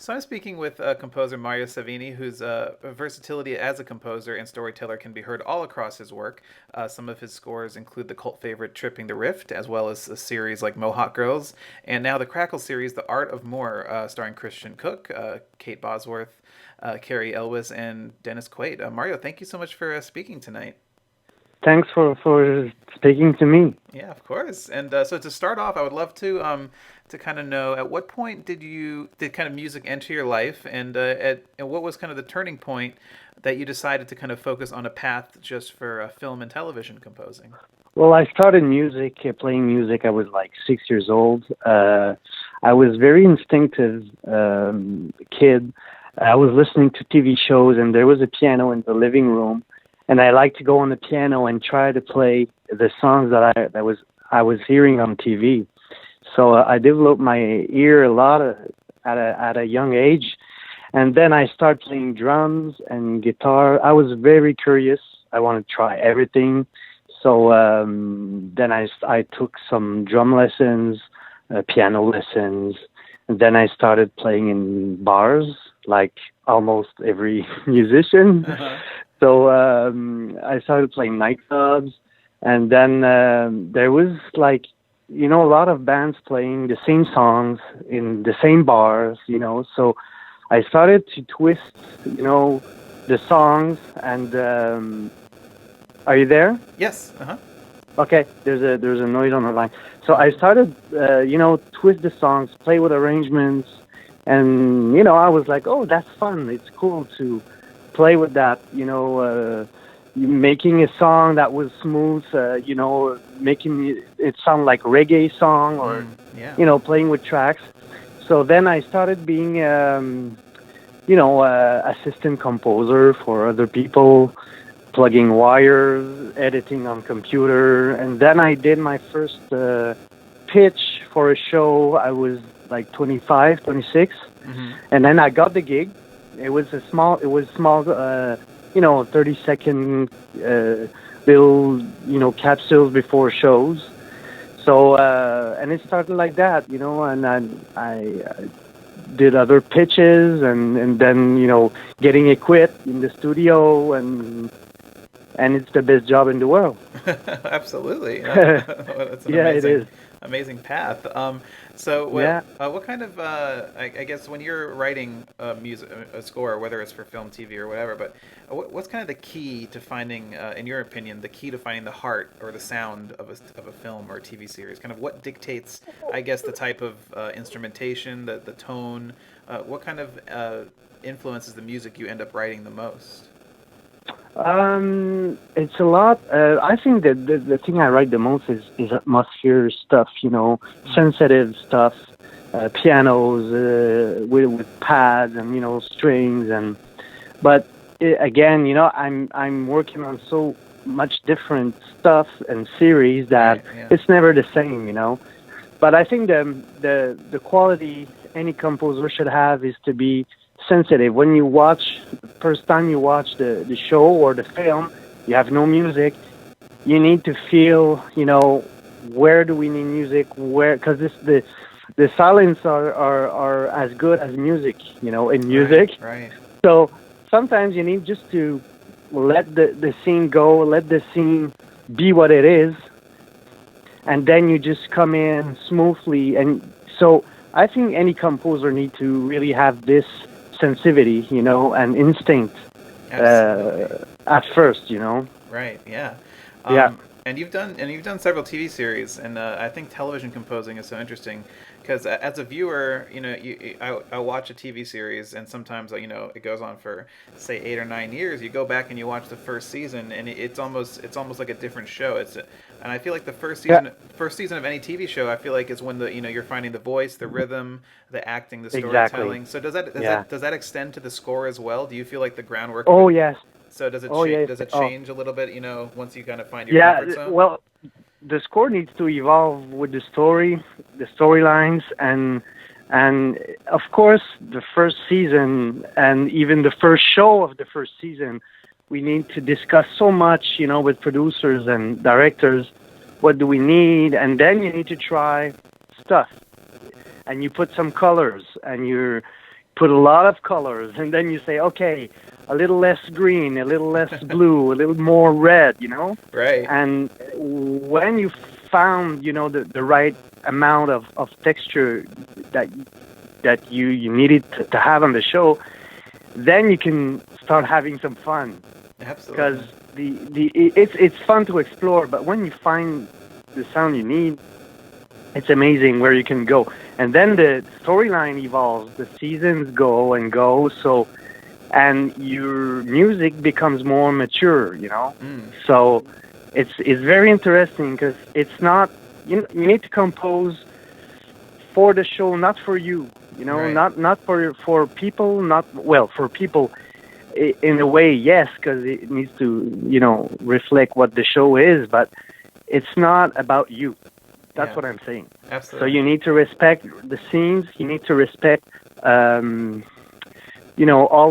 So I'm speaking with composer Mario Savigny, whose versatility as a composer and storyteller can be heard all across his work. Some of his scores include the cult favorite Tripping the Rift, as well as a series like Mohawk Girls, and now the Crackle series, The Art of More, starring Christian Cooke, Kate Bosworth, Cary Elwes, and Dennis Quaid. Mario, thank you so much for speaking tonight. Thanks for speaking to me. Yeah, of course. And so to start off, I would love to kind of know at what point did kind of music enter your life, and and what was kind of the turning point that you decided to kind of focus on a path just for film and television composing. Well, I started playing music. I was like 6 years old. I was very instinctive kid. I was listening to TV shows, and there was a piano in the living room, and I liked to go on the piano and try to play the songs I was hearing on TV. So I developed my ear a lot at a young age, and then I started playing drums and guitar. I was very curious. I wanted to try everything. So then I took some drum lessons, piano lessons, and then I started playing in bars, like almost every musician. Uh-huh. So I started playing nightclubs, and then there was like, a lot of bands playing the same songs in the same bars, So I started to twist, the songs. And are you there? Yes. Uh-huh. Okay, there's a noise on the line. So I started, twist the songs, play with arrangements, and I was like, oh, that's fun. It's cool to play with that. Making a song that was smooth. Making it sound like reggae song, or Yeah. playing with tracks. So then I started being, assistant composer for other people, plugging wires, editing on computer, and then I did my first pitch for a show. I was like 25, 26, Mm-hmm. and then I got the gig. It was small, 30-second little, capsules before shows. So, and it started like that, and I did other pitches, and then, getting equipped in the studio, and it's the best job in the world. Absolutely. That's an Yeah, it is. amazing path. So Yeah. what kind of I guess when you're writing a score, whether it's for film, TV, or whatever, but what's kind of the key to finding, in your opinion, the key to finding the heart or the sound of a film or a TV series? Kind of what dictates, I guess, the type of instrumentation, the tone, what kind of influences the music you end up writing the most? It's a lot. I think that the thing I write the most is atmosphere stuff, sensitive stuff, pianos with pads and strings, but again, I'm working on so much different stuff and series that Right. Yeah. it's never the same, But I think the quality any composer should have is to be sensitive. When you watch, the first time you watch the show or the film, you have no music. You need to feel, where do we need music? Where, because the silence are as good as music, in music. Right. So sometimes you need just to let the scene go, let the scene be what it is, and then you just come in smoothly. And so I think any composer need to really have this sensitivity, and instinct at first, Right. Yeah. Yeah. And you've done several TV series, and I think television composing is so interesting because as a viewer, I watch a TV series, and sometimes it goes on for say 8 or 9 years. You go back and you watch the first season, and it's almost like a different show. And I feel like the Yeah, first season of any TV show, I feel like is when you're finding the voice, the rhythm, the acting, the exactly. storytelling. So does that Yeah. extend to the score as well? Do you feel like the groundwork of Oh it? yes. So Oh yes. does it Oh change a little bit, once you kind of find your yeah. comfort zone? Well, the score needs to evolve with the story, the storylines, and of course the first season and even the first show of the first season, we need to discuss so much, with producers and directors. What do we need? And then you need to try stuff, and you put some colors, and put a lot of colors, and then you say, okay, a little less green, a little less blue, a little more red, Right. And when you found, the right amount of texture that you needed to have on the show, then you can start having some fun. Absolutely. Because it's fun to explore, but when you find the sound you need, it's amazing where you can go. And then the storyline evolves, the seasons go and go, and your music becomes more mature, So it's very interesting because it's not, you need to compose for the show, not for you, Right. not for people, for people in a way, yes, because it needs to, reflect what the show is, but it's not about you. That's what I'm saying. Absolutely. So you need to respect the scenes. You need to respect, all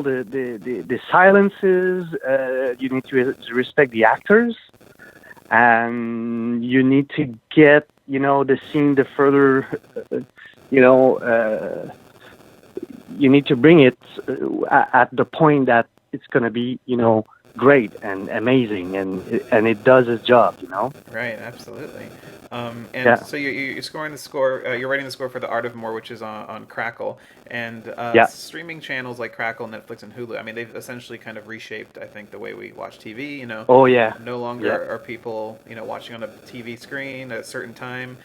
the silences. You need to respect the actors, and you need to get, the scene the further, you need to bring it at the point that it's going to be, great and amazing, and it does its job, Right, absolutely. So you're scoring the score. You're writing the score for The Art of More, which is on Crackle, and streaming channels like Crackle, Netflix, and Hulu. I mean, they've essentially kind of reshaped, I think, the way we watch TV. Oh yeah. No longer are people, watching on a TV screen at a certain time.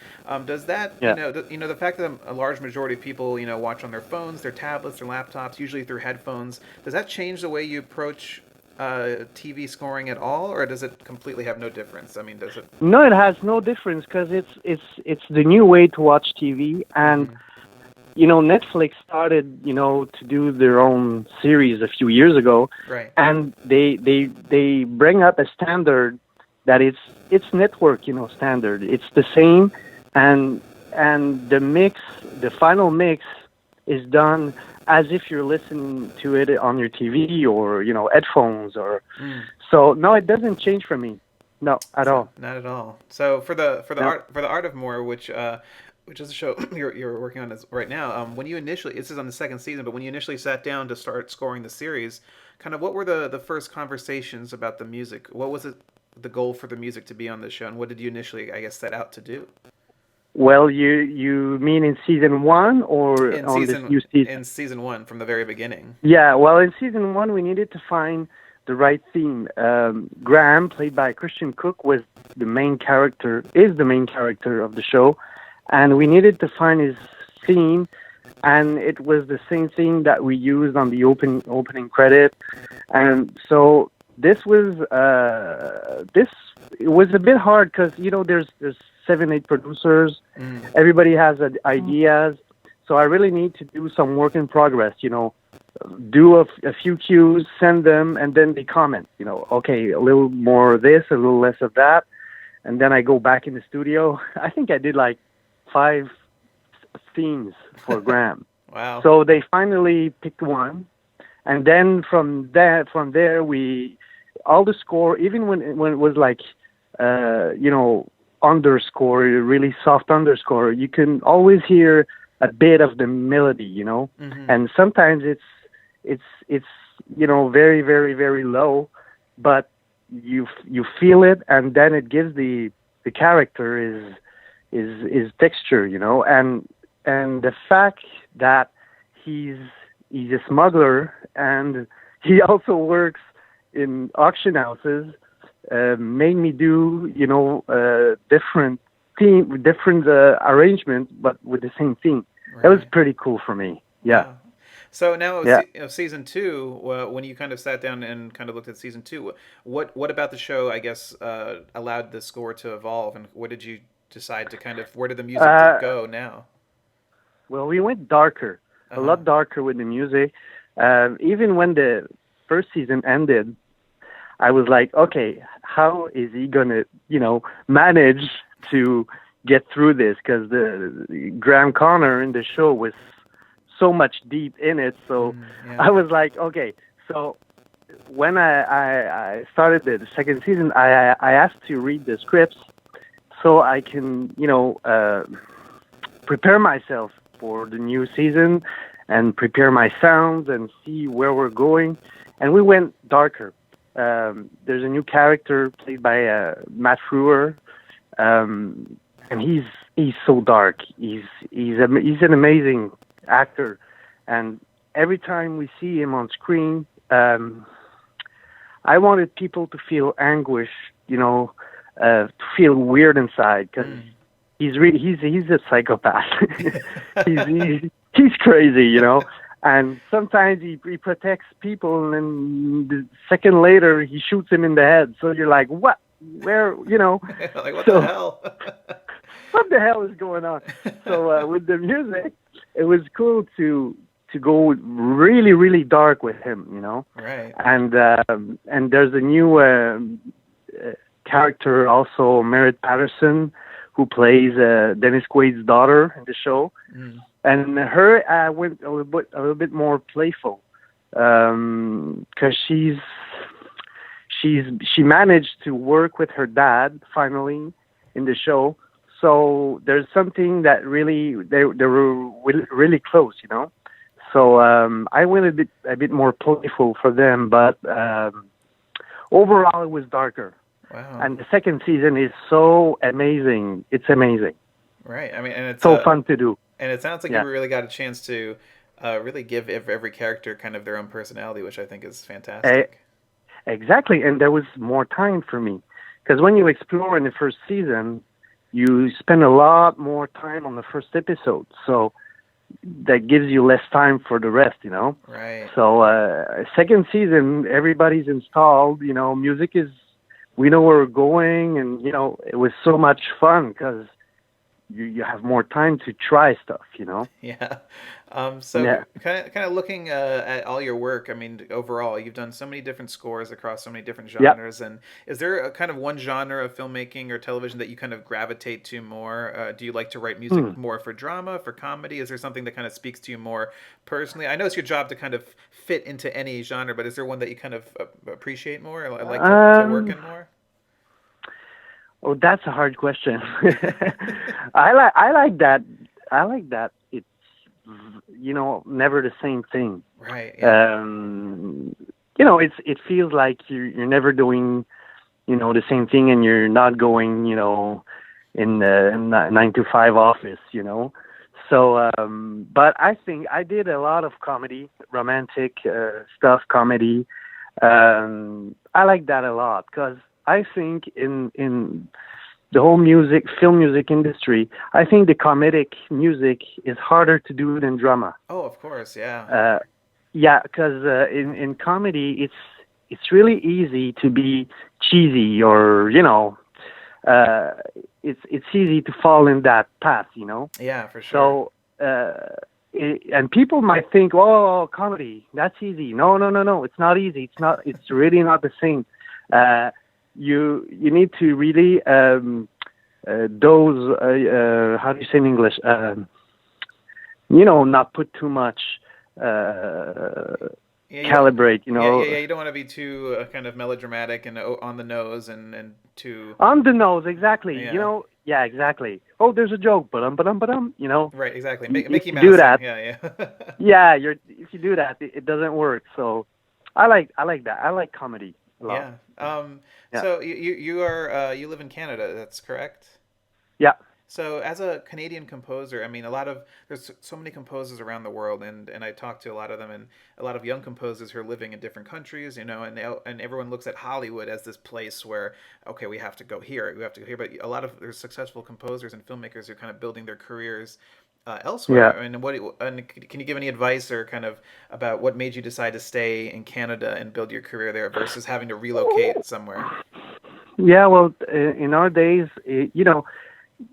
Does that, Yeah. the fact that a large majority of people, watch on their phones, their tablets, their laptops, usually through headphones, does that change the way you approach TV scoring at all, or does it completely have no difference? I mean, does it? No, it has no difference because it's the new way to watch TV, and Netflix started to do their own series a few years ago, Right? And they bring up a standard that it's network standard. It's the same, and the final mix is done as if you're listening to it on your TV or headphones So no, it doesn't change for me. No, at all. Not at all. So for the art of more, which is a show you're working on right now. When you initially, this is on the second season, but when you initially sat down to start scoring the series, kind of what were the first conversations about the music? What was the goal for the music to be on the show, and what did you initially, I guess, set out to do? Well, you mean in season 1 or on this new season? In season 1, from the very beginning. Yeah, well, in season 1, we needed to find the right theme. Graham, played by Christian Cooke, is the main character of the show, and we needed to find his theme, and it was the same theme that we used on the opening credit, and so this was it was a bit hard because there's 7-8 producers. Everybody has ideas. So I really need to do some work in progress, do a few cues, send them, and then they comment, okay, a little more of this, a little less of that. And then I go back in the studio. I think I did like 5 themes for Graham. Wow. So they finally picked one. And then from there, all the score, even when it was like, underscore, really soft underscore, you can always hear a bit of the melody, and sometimes it's very, very, very low, but you feel it, and then it gives the character is texture, and the fact that he's a smuggler and he also works in auction houses made me do different arrangement, but with the same theme. Right. That was pretty cool for me. Yeah. Wow. So now, season 2. When you kind of sat down and kind of looked at season 2, what about the show, I guess, allowed the score to evolve, and what did you decide to kind of, where did the music go now? Well, we went darker, a lot darker with the music. Even when the first season ended, I was like, okay, how is he gonna, manage to get through this? Because the Graham Connor in the show was so much deep in it. So I was like, okay. So when I started the second season, I asked to read the scripts so I can, prepare myself for the new season. and prepare my sounds and see where we're going. And we went darker. There's a new character played by Matt Frewer, and he's so dark. He's an amazing actor, and every time we see him on screen, I wanted people to feel anguish, to feel weird inside, because he's a psychopath. he's crazy, and sometimes he protects people, and then the second later he shoots him in the head. So you're like, what? Where? Like, what the hell? What the hell is going on? So with the music, it was cool to go really, really dark with him, Right. And there's a new character also, Merritt Patterson, who plays Dennis Quaid's daughter in the show. And her went a little bit more playful, because she managed to work with her dad finally in the show. So there's something that really they were really close, So I went a bit more playful for them, but overall it was darker. Wow. And the second season is so amazing. It's amazing. Right. I mean, and it's so fun to do. And it sounds like you really got a chance to really give every character kind of their own personality, which I think is fantastic. Exactly. And there was more time for me. Because when you explore in the first season, you spend a lot more time on the first episode. So that gives you less time for the rest, Right. So second season, everybody's installed, music is, we know where we're going. And, it was so much fun because you have more time to try stuff, Yeah. So kind of looking at all your work, I mean, overall, you've done so many different scores across so many different genres. And is there a kind of one genre of filmmaking or television that you kind of gravitate to more? Do you like to write music more for drama, for comedy? Is there something that kind of speaks to you more personally? I know it's your job to kind of fit into any genre, but is there one that you kind of appreciate more or like to work in more? Oh, that's a hard question. I like that. I like that. It's never the same thing. Right. Yeah. It feels like you're never doing, the same thing, and you're not going, in the 9 to 5 office, So, but I think I did a lot of comedy, romantic stuff, comedy. I like that a lot because I think in the whole film music industry, I think the comedic music is harder to do than drama. Oh, of course, yeah. Because in comedy, it's really easy to be cheesy, or it's easy to fall in that path, Yeah, for sure. So and people might think, oh, comedy, that's easy. No, it's not easy. It's really not the same. You need to really dose. How do you say in English? Not put too much. Calibrate. Yeah. You don't want to be too kind of melodramatic and on the nose and too on the nose. Exactly. Yeah. Yeah, exactly. Oh, there's a joke. But Right. Exactly. Mickey Mouse. Do that. Yeah. Yeah. If you do that, it doesn't work. So I like that. I like comedy a lot. Yeah. So you live in Canada, that's correct? Yeah. So as a Canadian composer, I mean, there's so many composers around the world, and I talk to a lot of them, and a lot of young composers who are living in different countries, and everyone looks at Hollywood as this place where, okay, we have to go here, but there's successful composers and filmmakers who are kind of building their careers elsewhere. Yeah. And can you give any advice or kind of about what made you decide to stay in Canada and build your career there versus having to relocate somewhere? Yeah, well, in our days,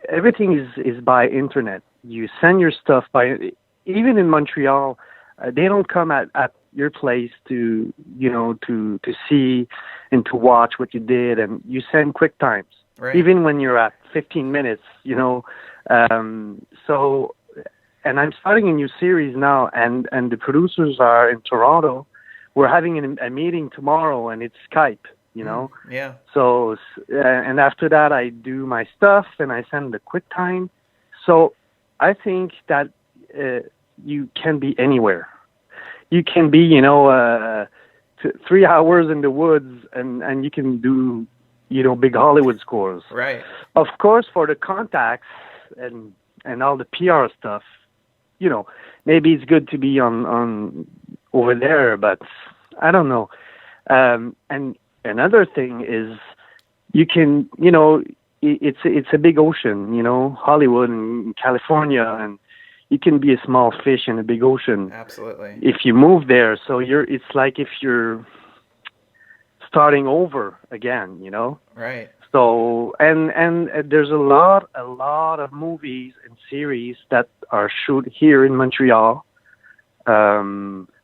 everything is by internet. You send your stuff even in Montreal, they don't come at your place to see and to watch what you did, and you send quick times. Right. Even when you're at 15 minutes, so, and I'm starting a new series now, and the producers are in Toronto. We're having a meeting tomorrow, and it's Skype, Yeah. So, and after that, I do my stuff, and I send the quick time. So I think that you can be anywhere. You can be, 3 hours in the woods, and you can do, big Hollywood scores. Right. Of course, for the contacts and all the PR stuff, maybe it's good to be on over there, but I don't know. And another thing is you can, it's a big ocean, Hollywood and California, and you can be a small fish in a big ocean. Absolutely. If you move there. So it's like if you're starting over again, Right. So and there's a lot of movies and series that are shoot here in Montreal.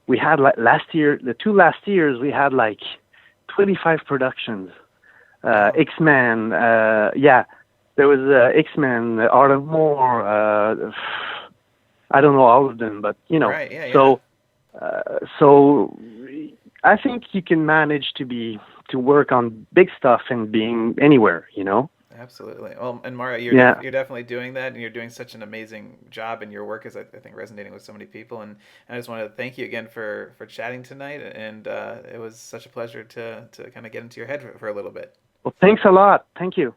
We had last year, the 2 last years, we had like 25 productions. X-Men, there was X-Men, Art of War. I don't know all of them, but Right. Yeah. So I think you can manage to work on big stuff and being anywhere, Absolutely. Well, and Mario, you're definitely doing that, and you're doing such an amazing job, and your work is, I think, resonating with so many people. And I just want to thank you again for chatting tonight, and it was such a pleasure to kind of get into your head for a little bit. Well, thanks a lot. Thank you.